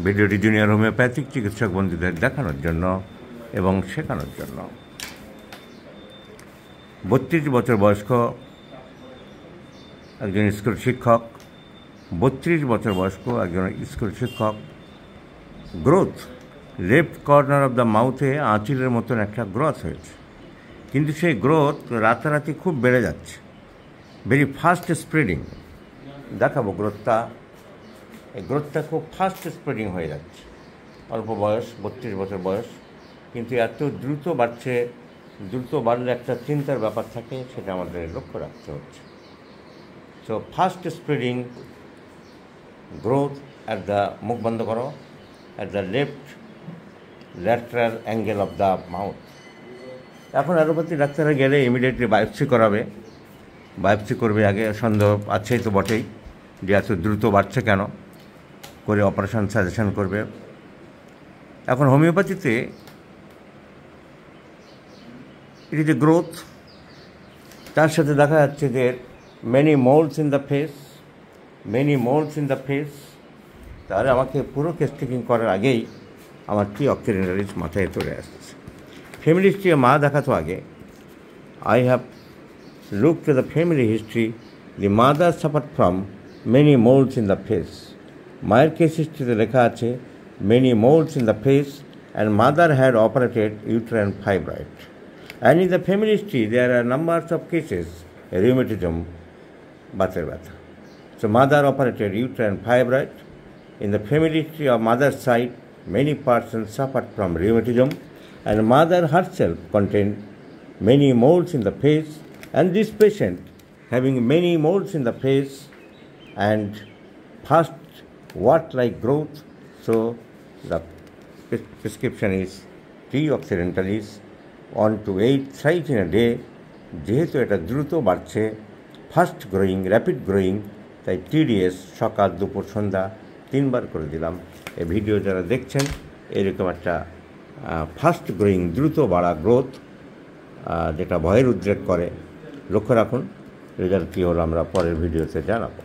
ভিডিওটি junior homeopathic চিকিৎসক বন্ধুদের দেখানোর জন্য এবং শেখানোর জন্য। 32 বছর বয়স্ক একজন স্কুল শিক্ষক, 32 বছর বয়স্ক একজন স্কুল শিক্ষক। Growth left corner of the মাউথে আঁচিলের মতন একটা গ্রোথ হয়েছে, কিন্তু সেই গ্রোথ রাতারাতি খুব বেড়ে যাচ্ছে, ভেরি ফাস্ট স্প্রেডিং। দেখাবো গ্রোথটা। এই গ্রোথটা খুব ফাস্ট স্প্রেডিং হয়ে যাচ্ছে। অল্প বয়স, 32 বছর বয়স, কিন্তু এত দ্রুত বাড়ছে। দ্রুত বাড়লে একটা চিন্তার ব্যাপার থাকে, সেটা আমাদের লক্ষ্য রাখতে হচ্ছে। So fast spreading growth at the, মুখ বন্ধ করো, at the left lateral angle of the mouth. এখন অ্যালোপ্যাথি ডাক্তাররা গেলে ইমিডিয়েটলি বায়োপসি করাবে, বায়োপসি করবে আগে। সন্দেহ আছেই তো বটেই যে এত দ্রুত বাড়ছে কেন, করে অপারেশন সাজেশন করবে। এখন হোমিওপ্যাথিতে এটি যে গ্রোথ, তার সাথে দেখা যাচ্ছে যে many মোল্ডস in the face, many মোল্ডস in the face. তাহলে আমাকে পুরো কেস টেকিং করার আগেই আমার কি অক্সিডেন্টালিস মাথায় চলে আসছে। ফ্যামিলি হিস্ট্রি মা দেখাতো আগে। I have look to the family history. The mother suffer from many মোল্ডস in the face. মায়ের কেস হিস্ট্রিতে লেখা আছে many মোল্ডস in the face and mother had operated uterine fibroid. And in the family history, there are numbers of cases, rheumatism, বাতের ব্যথা. So mother operated uterine fibroid. In the family history of mother's side, many persons suffered from rheumatism, and mother herself contained many moles in the face, and this patient having many moles in the face and fast wart-like growth, so the prescription is T. occidentalis 1 to 8 thrice in a day. যেহেতু এটা দ্রুত বাড়ছে, fast growing, rapid growing, তাই TDS সকাল দুপুর সন্ধ্যা 3 বার করে দিলাম। এই ভিডিও যারা দেখছেন, এরকম একটা ফাস্ট গ্রোয়িং, দ্রুত বাড়া গ্রোথ, যেটা ভয়ের উদ্রেক করে, লক্ষ্য রাখুন। রেজাল্ট কী হলো আমরা পরের ভিডিওতে জানাবো।